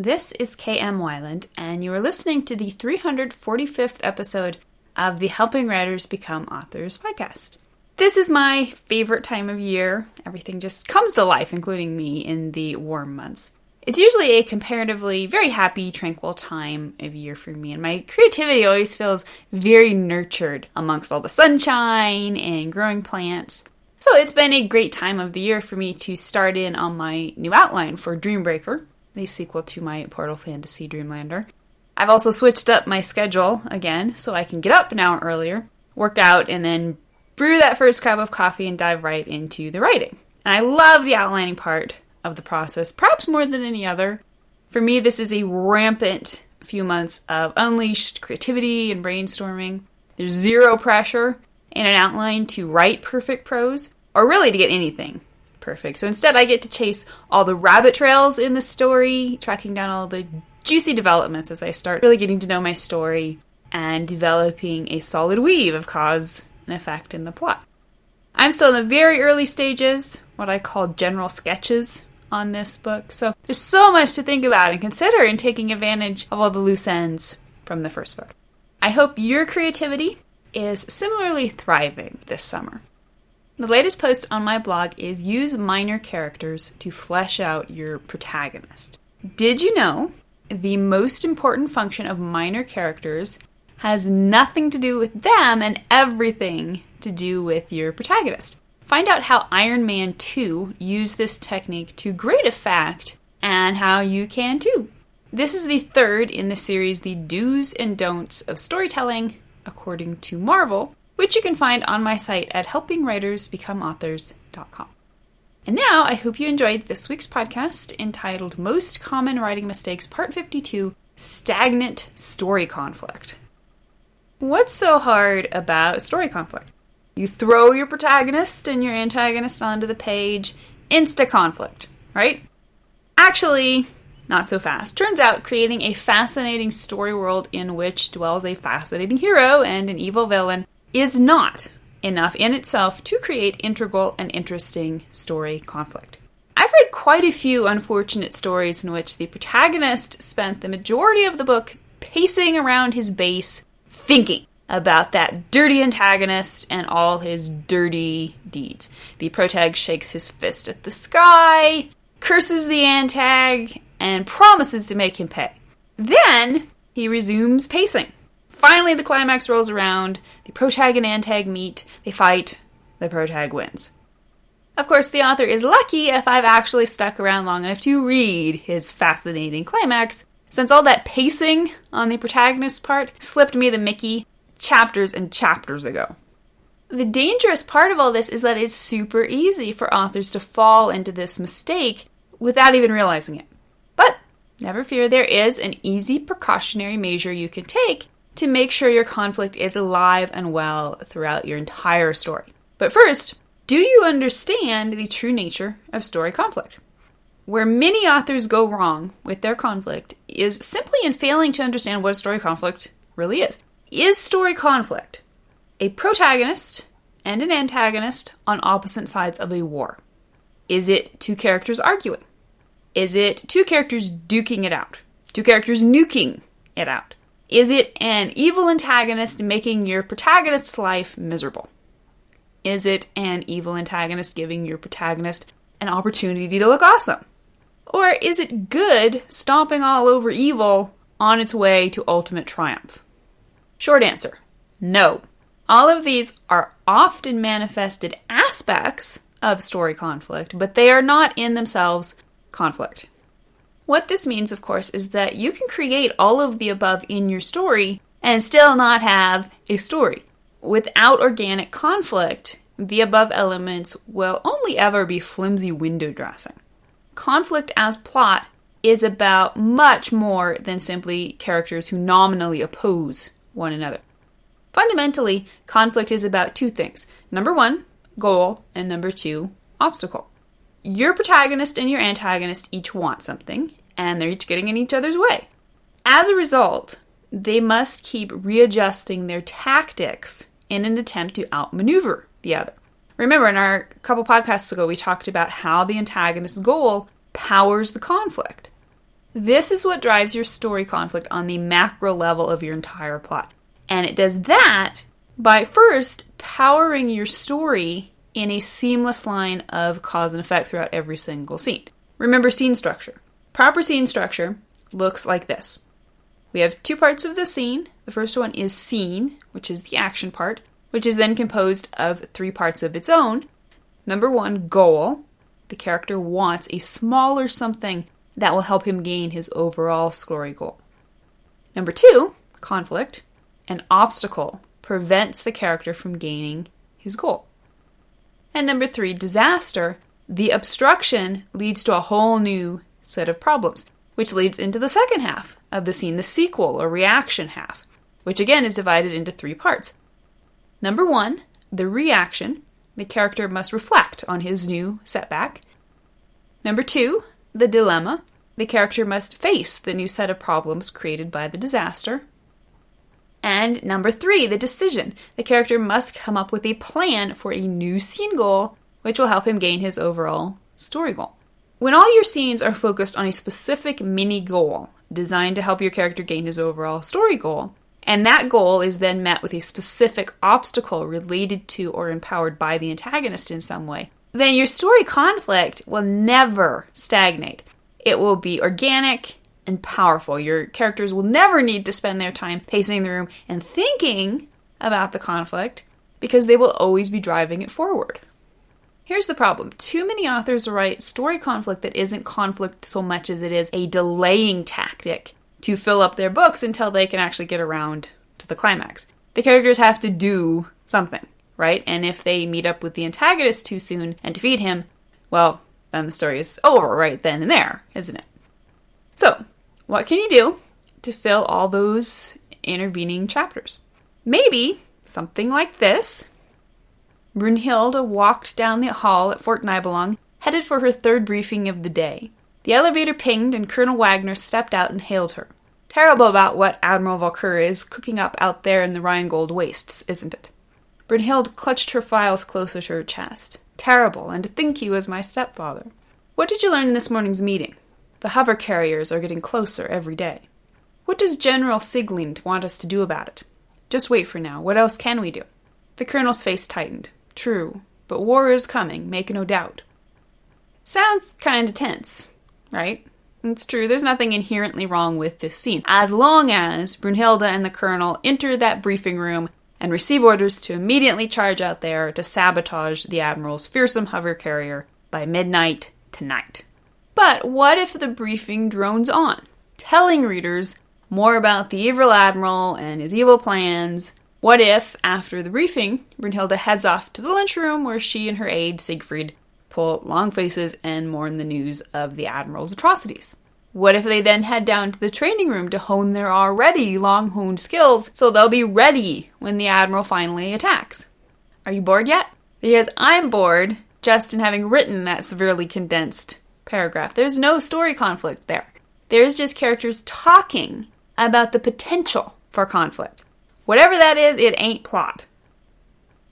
This is KM Wyland, and you are listening to the 345th episode of the Helping Writers Become Authors podcast. This is my favorite time of year. Everything just comes to life, including me, in the warm months. It's usually a comparatively very happy, tranquil time of year for me, and my creativity always feels very nurtured amongst all the sunshine and growing plants. So it's been a great time of the year for me to start in on my new outline for Dreambreaker, the sequel to my Portal Fantasy Dreamlander. I've also switched up my schedule again, so I can get up an hour earlier, work out, and then brew that first cup of coffee and dive right into the writing. And I love the outlining part of the process, perhaps more than any other. For me, this is a rampant few months of unleashed creativity and brainstorming. There's zero pressure in an outline to write perfect prose, or really to get anything perfect. So instead, I get to chase all the rabbit trails in the story, tracking down all the juicy developments as I start really getting to know my story and developing a solid weave of cause and effect in the plot. I'm still in the very early stages, what I call general sketches on this book, so there's so much to think about and consider in taking advantage of all the loose ends from the first book. I hope your creativity is similarly thriving this summer. The latest post on my blog is use minor characters to flesh out your protagonist. Did you know the most important function of minor characters has nothing to do with them and everything to do with your protagonist? Find out how Iron Man 2 used this technique to great effect and how you can too. This is the third in the series, The Do's and Don'ts of Storytelling, according to Marvel, which you can find on my site at helpingwritersbecomeauthors.com. And now, I hope you enjoyed this week's podcast entitled Most Common Writing Mistakes, Part 52, Stagnant Story Conflict. What's so hard about story conflict? You throw your protagonist and your antagonist onto the page, insta-conflict, right? Actually, not so fast. Turns out creating a fascinating story world in which dwells a fascinating hero and an evil villain is not enough in itself to create integral and interesting story conflict. I've read quite a few unfortunate stories in which the protagonist spent the majority of the book pacing around his base, thinking about that dirty antagonist and all his dirty deeds. The protag shakes his fist at the sky, curses the antag, and promises to make him pay. Then he resumes pacing. Finally, the climax rolls around, the protag and antag meet, they fight, the protag wins. Of course, the author is lucky if I've actually stuck around long enough to read his fascinating climax, since all that pacing on the protagonist's part slipped me the Mickey chapters and chapters ago. The dangerous part of all this is that it's super easy for authors to fall into this mistake without even realizing it. But never fear, there is an easy precautionary measure you can take to make sure your conflict is alive and well throughout your entire story. But first, do you understand the true nature of story conflict? Where many authors go wrong with their conflict is simply in failing to understand what a story conflict really is. Is story conflict a protagonist and an antagonist on opposite sides of a war? Is it two characters arguing? Is it two characters duking it out? Two characters nuking it out? Is it an evil antagonist making your protagonist's life miserable? Is it an evil antagonist giving your protagonist an opportunity to look awesome? Or is it good stomping all over evil on its way to ultimate triumph? Short answer, no. All of these are often manifested aspects of story conflict, but they are not in themselves conflict. What this means, of course, is that you can create all of the above in your story and still not have a story. Without organic conflict, the above elements will only ever be flimsy window dressing. Conflict as plot is about much more than simply characters who nominally oppose one another. Fundamentally, conflict is about two things. Number one, goal, and number two, obstacle. Your protagonist and your antagonist each want something, and they're each getting in each other's way. As a result, they must keep readjusting their tactics in an attempt to outmaneuver the other. Remember, in our couple podcasts ago, we talked about how the antagonist's goal powers the conflict. This is what drives your story conflict on the macro level of your entire plot. And it does that by first powering your story in a seamless line of cause and effect throughout every single scene. Remember scene structure. Proper scene structure looks like this. We have two parts of the scene. The first one is scene, which is the action part, which is then composed of three parts of its own. Number one, goal. The character wants a smaller something that will help him gain his overall story goal. Number two, conflict. An obstacle prevents the character from gaining his goal. And number three, disaster. The obstruction leads to a whole new set of problems, which leads into the second half of the scene, the sequel or reaction half, which again is divided into three parts. Number one, the reaction. The character must reflect on his new setback. Number two, the dilemma. The character must face the new set of problems created by the disaster. And number three, the decision. The character must come up with a plan for a new scene goal, which will help him gain his overall story goal. When all your scenes are focused on a specific mini goal designed to help your character gain his overall story goal, and that goal is then met with a specific obstacle related to or empowered by the antagonist in some way, then your story conflict will never stagnate. It will be organic and powerful. Your characters will never need to spend their time pacing the room and thinking about the conflict because they will always be driving it forward. Here's the problem. Too many authors write story conflict that isn't conflict so much as it is a delaying tactic to fill up their books until they can actually get around to the climax. The characters have to do something, right? And if they meet up with the antagonist too soon and defeat him, well, then the story is over right then and there, isn't it? So, what can you do to fill all those intervening chapters? Maybe something like this. Brunhilde walked down the hall at Fort Nibelung, headed for her third briefing of the day. The elevator pinged and Colonel Wagner stepped out and hailed her. Terrible about what Admiral Valkyr is cooking up out there in the Rhinegold wastes, isn't it? Brunhilde clutched her files closer to her chest. Terrible, and to think he was my stepfather. What did you learn in this morning's meeting? The hover carriers are getting closer every day. What does General Siglind want us to do about it? Just wait for now. What else can we do? The colonel's face tightened. True, but war is coming, make no doubt. Sounds kinda tense, right? It's true, there's nothing inherently wrong with this scene, as long as Brunhilde and the colonel enter that briefing room and receive orders to immediately charge out there to sabotage the Admiral's fearsome hover carrier by midnight tonight. But what if the briefing drones on, telling readers more about the evil Admiral and his evil plans? What if, after the briefing, Brunhilde heads off to the lunchroom where she and her aide, Siegfried, pull long faces and mourn the news of the Admiral's atrocities? What if they then head down to the training room to hone their already long-honed skills so they'll be ready when the Admiral finally attacks? Are you bored yet? Because I'm bored just in having written that severely condensed paragraph. There's no story conflict there. There's just characters talking about the potential for conflict. Whatever that is, it ain't plot.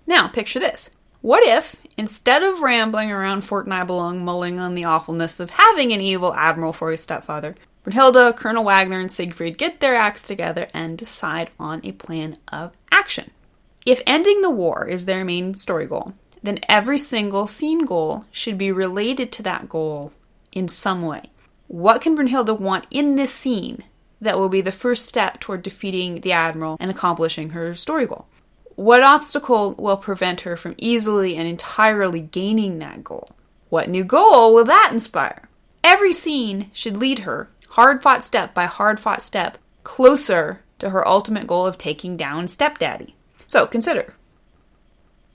Now, picture this. What if, instead of rambling around Fort Nibelung mulling on the awfulness of having an evil admiral for his stepfather, Brunhilde, Colonel Wagner, and Siegfried get their acts together and decide on a plan of action? If ending the war is their main story goal, then every single scene goal should be related to that goal in some way. What can Brunhilde want in this scene that will be the first step toward defeating the Admiral and accomplishing her story goal? What obstacle will prevent her from easily and entirely gaining that goal? What new goal will that inspire? Every scene should lead her, hard-fought step by hard-fought step, closer to her ultimate goal of taking down Stepdaddy. So, consider.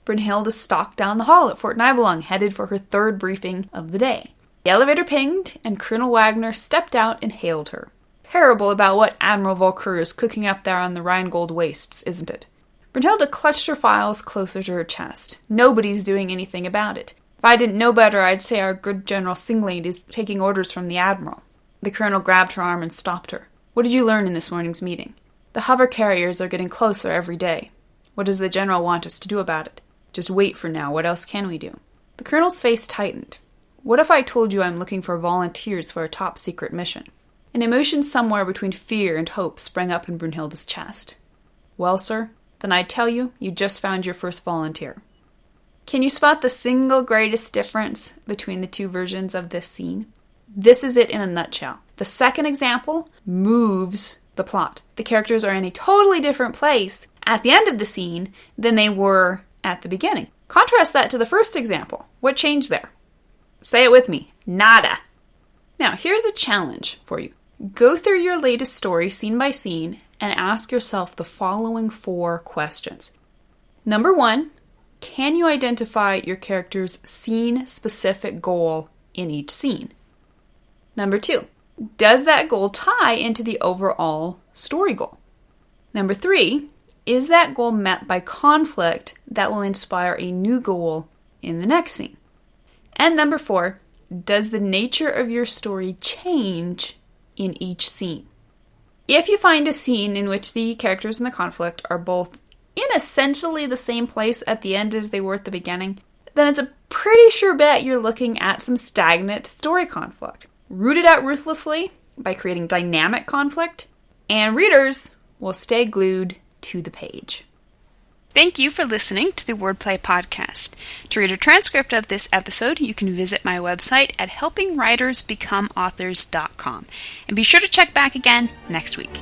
Brunhilde stalked down the hall at Fort Nibelung, headed for her third briefing of the day. The elevator pinged, and Colonel Wagner stepped out and hailed her. Terrible about what Admiral Valkyr is cooking up there on the Rhinegold wastes, isn't it? Brunhilde clutched her files closer to her chest. Nobody's doing anything about it. If I didn't know better, I'd say our good General Siglind is taking orders from the Admiral. The colonel grabbed her arm and stopped her. What did you learn in this morning's meeting? The hover carriers are getting closer every day. What does the General want us to do about it? Just wait for now. What else can we do? The colonel's face tightened. What if I told you I'm looking for volunteers for a top-secret mission? An emotion somewhere between fear and hope sprang up in Brunhilde's chest. Well, sir, then I tell you, you just found your first volunteer. Can you spot the single greatest difference between the two versions of this scene? This is it in a nutshell. The second example moves the plot. The characters are in a totally different place at the end of the scene than they were at the beginning. Contrast that to the first example. What changed there? Say it with me. Nada. Now, here's a challenge for you. Go through your latest story scene by scene and ask yourself the following 4 questions. Number 1, can you identify your character's scene-specific goal in each scene? Number 2, does that goal tie into the overall story goal? Number 3, is that goal met by conflict that will inspire a new goal in the next scene? And number 4, does the nature of your story change in each scene? If you find a scene in which the characters in the conflict are both in essentially the same place at the end as they were at the beginning, then it's a pretty sure bet you're looking at some stagnant story conflict. Root it out ruthlessly by creating dynamic conflict, and readers will stay glued to the page. Thank you for listening to the Wordplay Podcast. To read a transcript of this episode, you can visit my website at helpingwritersbecomeauthors.com. And be sure to check back again next week.